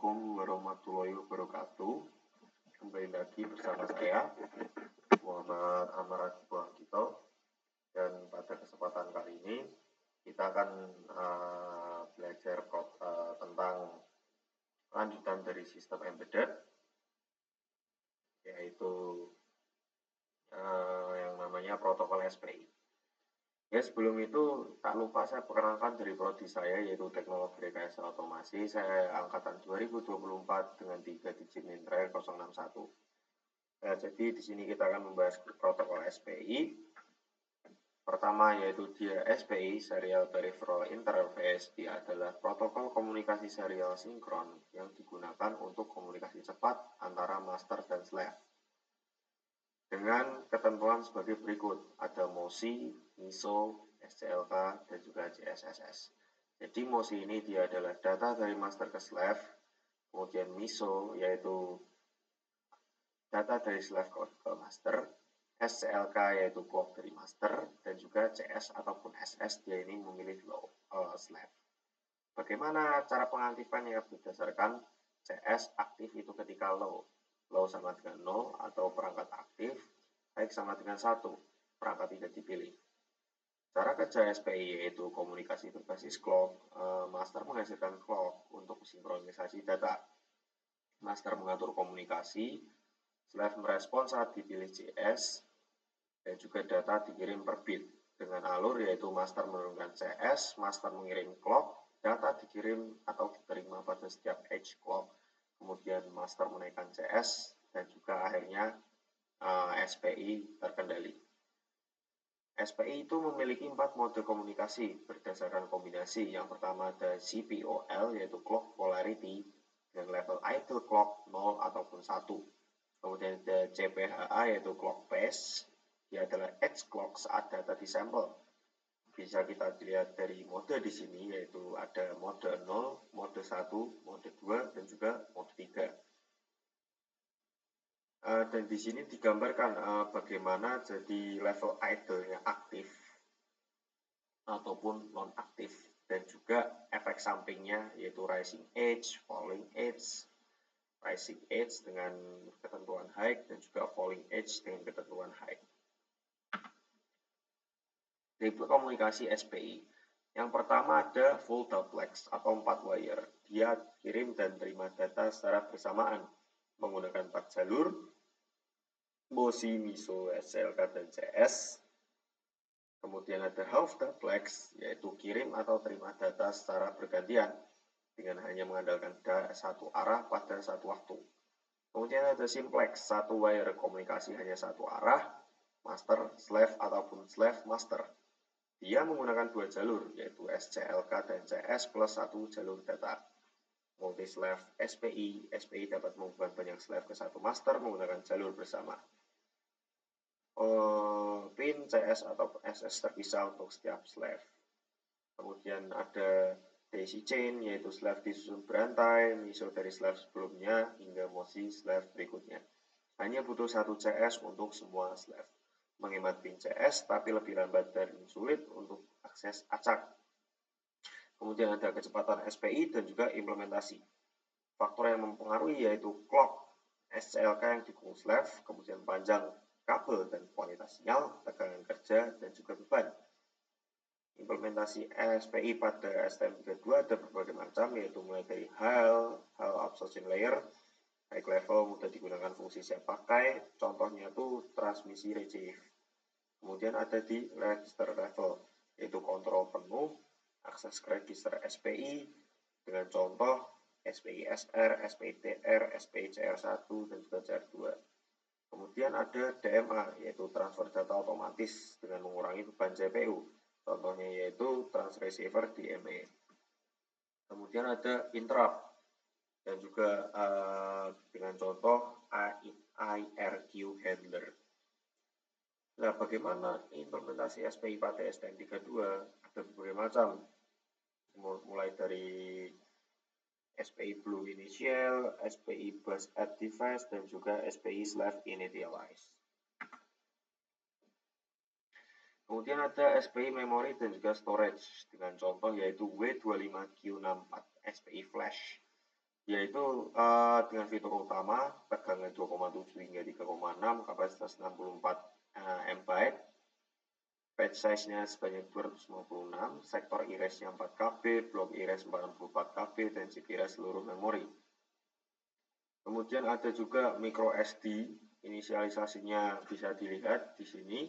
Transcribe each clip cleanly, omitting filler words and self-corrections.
Assalamualaikum warahmatullahi wabarakatuh. Kembali lagi bersama saya Muhammad Amar Akibah Gito, dan pada kesempatan kali ini kita akan belajar tentang lanjutan dari sistem embedded, yaitu yang namanya protokol SPI. Ya, sebelum itu tak lupa saya perkenalkan dari prodi saya, yaitu Teknologi Rekayasa Otomasi. Saya angkatan 2024 dengan 3 digit NIM terakhir 061. Ya, jadi di sini kita akan membahas protokol SPI. Pertama yaitu dia SPI, Serial Peripheral Interface. Dia adalah protokol komunikasi serial sinkron yang digunakan untuk komunikasi cepat antara master dan slave, dengan ketentuan sebagai berikut. Ada MOSI, MISO, SCLK, dan juga CSSS. Jadi MOSI ini dia adalah data dari master ke slave, kemudian MISO yaitu data dari slave ke master, SCLK yaitu clock dari master, dan juga CS ataupun SS dia ini memilih slave. Bagaimana cara pengaktifannya? Berdasarkan CS aktif itu ketika low sama dengan 0 atau perangkat aktif, baik sama dengan 1, perangkat tidak dipilih. Cara kerja SPI yaitu komunikasi berbasis clock. Master menghasilkan clock untuk sinkronisasi data. Master mengatur komunikasi, slave merespon saat dipilih CS, dan juga data dikirim per bit. Dengan alur yaitu master menurunkan CS, master mengirim clock, data dikirim atau diterima pada setiap edge clock, kemudian master menaikkan CS, dan juga akhirnya SPI terkendali. SPI itu memiliki 4 mode komunikasi berdasarkan kombinasi. Yang pertama ada CPOL yaitu clock polarity dengan level idle clock 0 ataupun 1. Kemudian ada CPHA yaitu clock phase, dia adalah edge clock saat data disampel. Bisa kita lihat dari mode di sini yaitu ada mode 0, mode 1, mode 2, dan juga mode 3. Dan di sini digambarkan bagaimana jadi level idle-nya aktif ataupun non-aktif, dan juga efek sampingnya yaitu rising edge, falling edge, rising edge dengan ketentuan high, dan juga falling edge dengan ketentuan high. Tipe komunikasi SPI. Yang pertama ada full duplex atau 4 wire. Dia kirim dan terima data secara bersamaan menggunakan 4 jalur, MOSI, MISO, SCLK, dan CS. Kemudian ada half duplex, yaitu kirim atau terima data secara bergantian dengan hanya mengandalkan satu arah pada satu waktu. Kemudian ada simplex, satu wire komunikasi hanya satu arah, master, slave, ataupun slave, master. Dia menggunakan 2 jalur, yaitu SCLK dan CS plus 1 jalur data. Multi-slave SPI, SPI dapat menghubungkan banyak slave ke satu master menggunakan jalur bersama. Pin CS atau SS terpisah untuk setiap slave. Kemudian ada daisy chain, yaitu slave disusun berantai, MISO dari slave sebelumnya hingga MOSI slave berikutnya. Hanya butuh 1 CS untuk semua slave. Menghemat pin CS tapi lebih lambat dan sulit untuk akses acak. Kemudian ada kecepatan SPI dan juga implementasi. Faktor yang mempengaruhi yaitu clock, SCLK yang didukung slave, kemudian panjang kabel dan kualitas sinyal, tegangan kerja, dan juga beban. Implementasi SPI pada STM32 ada berbagai macam, yaitu mulai dari high absorption layer, high level, mudah digunakan fungsi siap pakai, contohnya itu transmisi receive. Kemudian ada di register level, yaitu kontrol penuh, akses ke register SPI, dengan contoh SPI SR, SPI TR, SPI CR1, dan juga CR2. Kemudian ada DMA, yaitu transfer data otomatis dengan mengurangi beban CPU. Contohnya yaitu transceiver DMA. Kemudian ada interrupt, dan juga dengan contoh IRQ handler. Nah, bagaimana implementasi SPI pada STM32? Ada berbagai macam, mulai dari SPI Blue Initial, SPI Bus at Device, dan juga SPI Slave Initialize. Kemudian ada SPI Memory dan juga Storage, dengan contoh yaitu W25Q64 SPI Flash. yaitu dengan fitur utama tegangan 2,7 hingga 3,6, kapasitas 64 MB, page size-nya sebanyak 256, sektor erase-nya 4 KB, blok erase 44 KB, dan chip erase seluruh memori. Kemudian ada juga micro SD, inisialisasinya bisa dilihat di sini,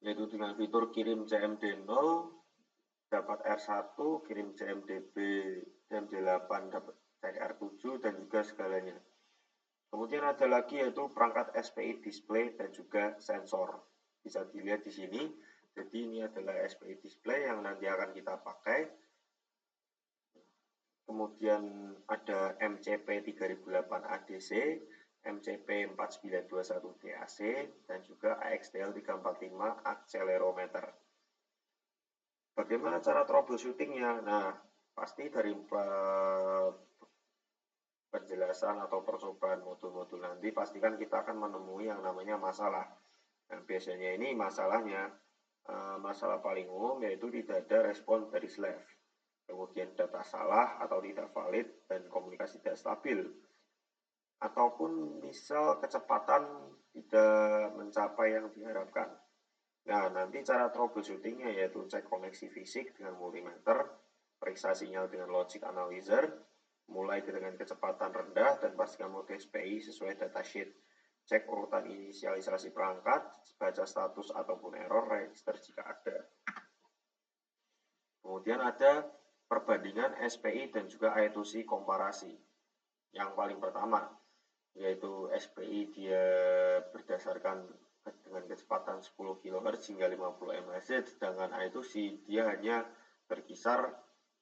yaitu dengan fitur kirim CMD 0, dapat R1, kirim CMDB, CMD8, dapat CR7, dan juga segalanya. Kemudian ada lagi yaitu perangkat SPI display dan juga sensor. Bisa dilihat di sini. Jadi ini adalah SPI display yang nanti akan kita pakai. Kemudian ada MCP 3008 ADC, MCP 4921 DAC, dan juga AXTL 345 accelerometer. Bagaimana cara troubleshootingnya? Nah, pasti dari penjelasan atau percobaan modul-modul nanti pastikan kita akan menemui yang namanya masalah. Nah, biasanya ini masalahnya masalah paling umum yaitu tidak ada respon dari slave. Kemudian data salah atau tidak valid dan komunikasi tidak stabil. Ataupun misal kecepatan tidak mencapai yang diharapkan. Nah, nanti cara troubleshootingnya yaitu cek koneksi fisik dengan multimeter, periksa sinyal dengan logic analyzer, mulai dengan kecepatan rendah dan pastikan mode SPI sesuai datasheet. Cek urutan inisialisasi perangkat, baca status ataupun error, register jika ada. Kemudian ada perbandingan SPI dan juga I2C komparasi. Yang paling pertama, yaitu SPI dia berdasarkan dengan kecepatan 10 kHz hingga 50 mHz, sedangkan I2C dia hanya berkisar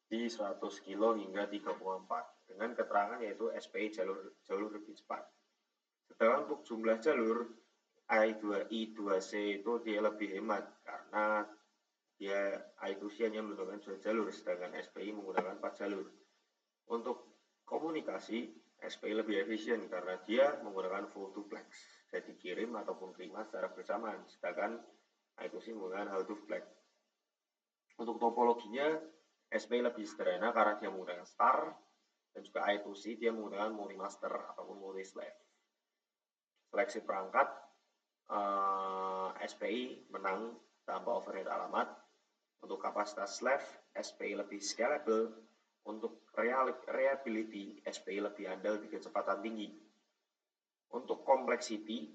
di 100 kilo hingga 3,4 dengan keterangan yaitu SPI jalur lebih cepat. Sedangkan untuk jumlah jalur I2C itu dia lebih hemat karena dia I2C hanya menggunakan 2 jalur, sedangkan SPI menggunakan 4 jalur. Untuk komunikasi, SPI lebih efisien karena dia menggunakan full duplex, jadi kirim ataupun terima secara bersamaan, sedangkan I2C menggunakan half duplex. Untuk topologinya, SPI lebih sederhana karena dia menggunakan star, dan juga I2C dia menggunakan multi-master ataupun multi-slave. Seleksi perangkat, SPI menang tanpa overhead alamat. Untuk kapasitas slave, SPI lebih scalable. Untuk reliability, SPI lebih andal di kecepatan tinggi. Untuk complexity,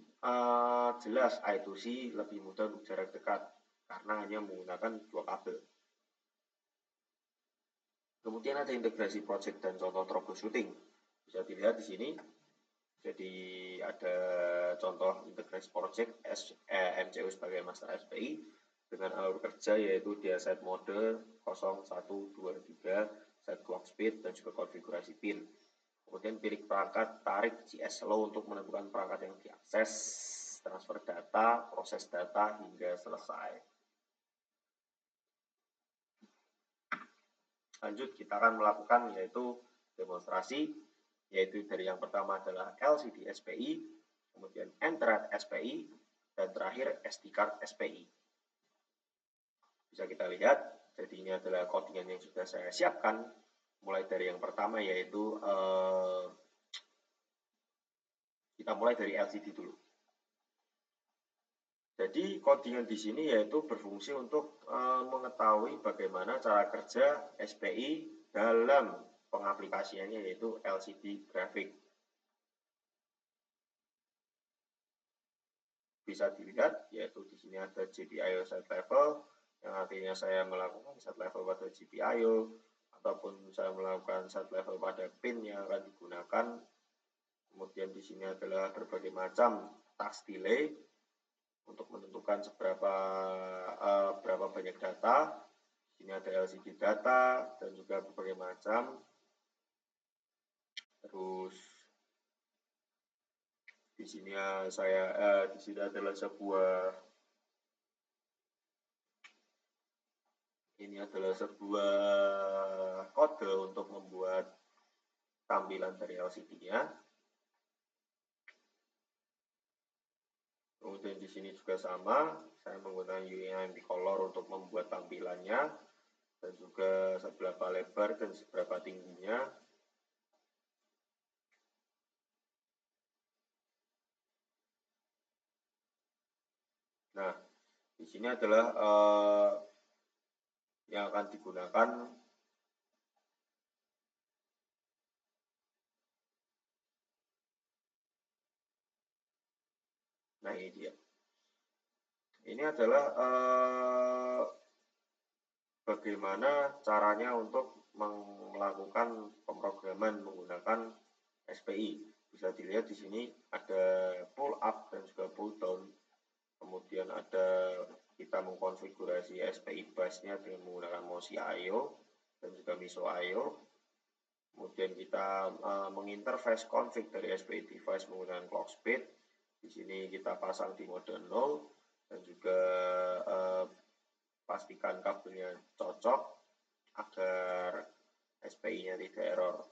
jelas I2C lebih mudah untuk jarak dekat karena hanya menggunakan 2 kabel. Kemudian ada integrasi project dan contoh troubleshooting. Bisa dilihat di sini. Jadi ada contoh integrasi project MCU sebagai master SPI dengan alur kerja yaitu dia set mode 0123, set clock speed, dan juga konfigurasi pin. Kemudian pilih perangkat, tarik GS slow untuk menentukan perangkat yang diakses, transfer data, proses data hingga selesai. Lanjut kita akan melakukan yaitu demonstrasi, yaitu dari yang pertama adalah LCD SPI, kemudian Enterate SPI, dan terakhir SD card SPI. Bisa kita lihat, jadi ini adalah codingan yang sudah saya siapkan, mulai dari yang pertama yaitu kita mulai dari LCD dulu. Jadi codingan di sini yaitu berfungsi untuk mengetahui bagaimana cara kerja SPI dalam pengaplikasiannya yaitu LCD grafik. Bisa dilihat yaitu di sini ada GPIO set level yang artinya saya melakukan set level pada GPIO ataupun saya melakukan set level pada pin yang akan digunakan. Kemudian di sini adalah berbagai macam task delay untuk menentukan berapa banyak data. Di sini ada LCD data dan juga berbagai macam. Terus di sini di sini adalah sebuah kode untuk membuat tampilan dari LCD-nya. Kemudian di sini juga sama, saya menggunakan UENT color untuk membuat tampilannya. dan juga seberapa lebar dan seberapa tingginya. Nah, di sini adalah yang akan digunakan nah ini dia. Ini adalah bagaimana caranya untuk melakukan pemrograman menggunakan SPI. Bisa dilihat di sini ada pull up dan juga pull down. Kemudian ada kita mengkonfigurasi SPI busnya dengan menggunakan MOSI I/O dan juga MISO I/O. Kemudian kita menginterface config dari SPI device menggunakan clock speed. Di sini kita pasang di mode 0 dan juga pastikan kabelnya cocok agar SPI-nya tidak error.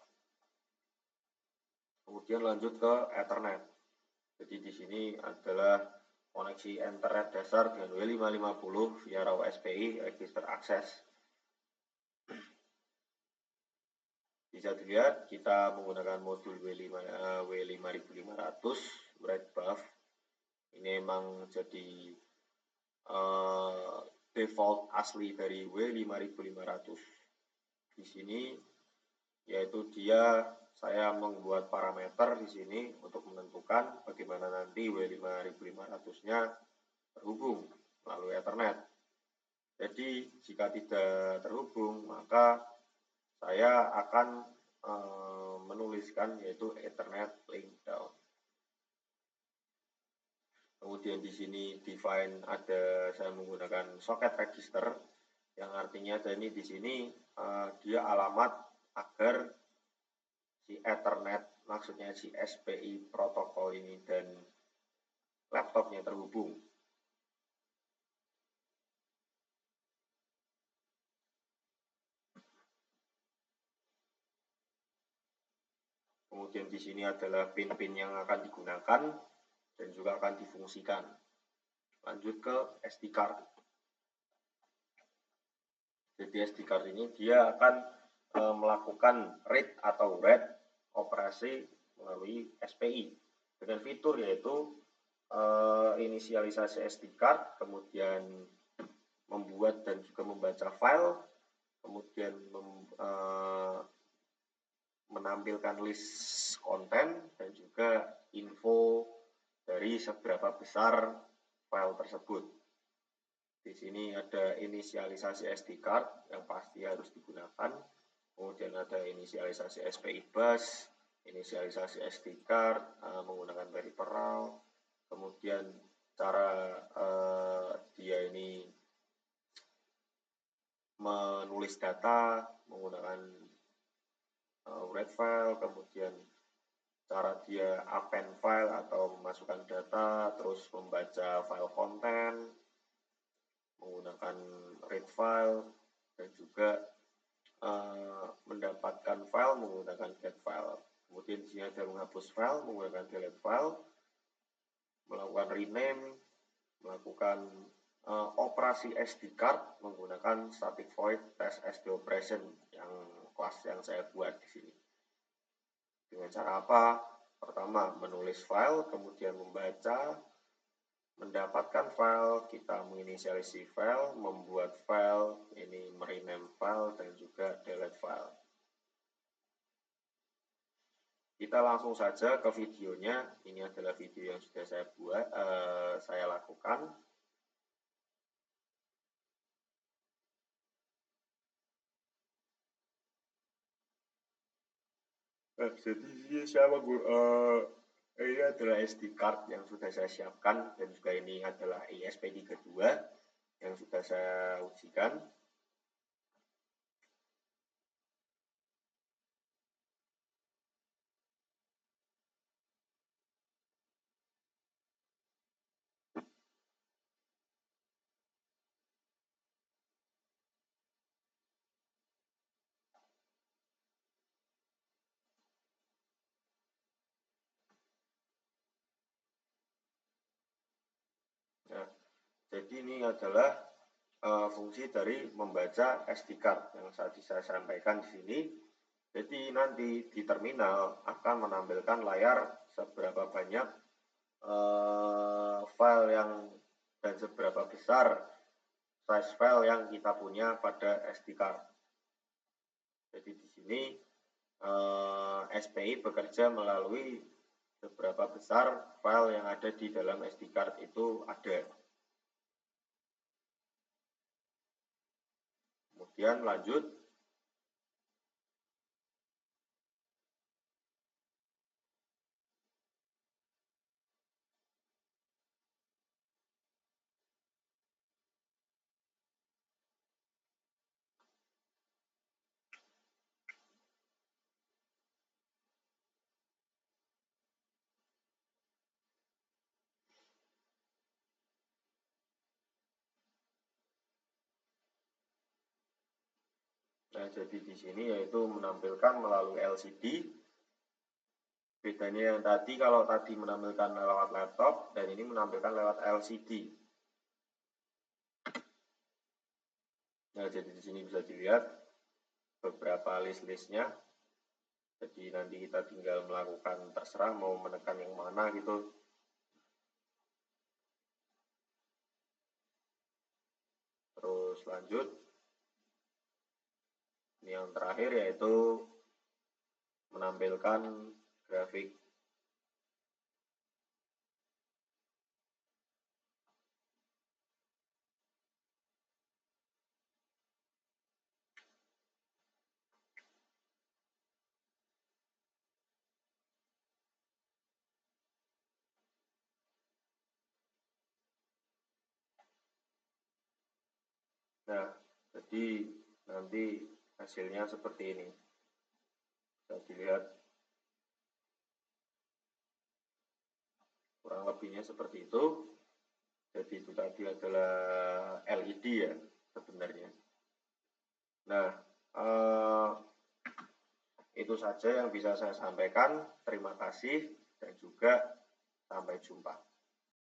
Kemudian lanjut ke Ethernet. Jadi di sini adalah koneksi Ethernet dasar dengan W550 via raw SPI register access. Bisa dilihat kita menggunakan modul W5500 write buff. Ini memang jadi default asli dari W5500. Di sini yaitu saya membuat parameter di sini untuk menentukan bagaimana nanti W5500-nya terhubung melalui Ethernet. Jadi jika tidak terhubung, maka saya akan menuliskan yaitu Ethernet link down. Kemudian di sini define saya menggunakan socket register yang artinya ini di sini dia alamat agar si Ethernet, maksudnya si SPI protokol ini dan laptopnya terhubung. Kemudian di sini adalah pin-pin yang akan digunakan dan juga akan difungsikan. Lanjut ke SD card. Jadi SD card ini dia akan melakukan read atau write operasi melalui SPI dengan fitur yaitu inisialisasi SD card, kemudian membuat dan juga membaca file, kemudian menampilkan list konten dan juga info dari seberapa besar file tersebut. Di sini ada inisialisasi SD card yang pasti harus digunakan. Kemudian ada inisialisasi SPI bus, inisialisasi SD card menggunakan peripheral. Kemudian cara dia ini menulis data menggunakan write file, kemudian cara dia append file atau memasukkan data, terus membaca file konten menggunakan read file, dan juga mendapatkan file menggunakan get file. Kemudian di sini ada menghapus file menggunakan delete file, melakukan rename, melakukan operasi SD card menggunakan static void test SD operation yang kelas yang saya buat di sini. Dengan cara apa? Pertama, menulis file, kemudian membaca, mendapatkan file, kita menginisialisasi file, membuat file, ini merename file, dan juga delete file. Kita langsung saja ke videonya. Ini adalah video yang sudah saya buat, saya lakukan. Jadi ini adalah SD card yang sudah saya siapkan dan juga ini adalah ESP3 kedua yang sudah saya ujikan. Nah, jadi ini adalah fungsi dari membaca SD card yang tadi saya sampaikan di sini. Jadi nanti di terminal akan menampilkan layar seberapa banyak file yang dan seberapa besar size file yang kita punya pada SD card. Jadi di sini SPI bekerja melalui seberapa besar file yang ada di dalam SD card itu ada. Kemudian lanjut. Nah, jadi di sini yaitu menampilkan melalui LCD. Bedanya yang tadi, kalau tadi menampilkan lewat laptop dan ini menampilkan lewat LCD. Nah, jadi di sini bisa dilihat beberapa list-listnya. Jadi nanti kita tinggal melakukan, terserah mau menekan yang mana gitu. Terus lanjut. Ini yang terakhir yaitu menampilkan grafik. Nah, jadi nanti hasilnya seperti ini. Bisa dilihat kurang lebihnya seperti itu. Jadi itu tadi adalah LED ya sebenarnya. Nah, itu saja yang bisa saya sampaikan. Terima kasih dan juga sampai jumpa.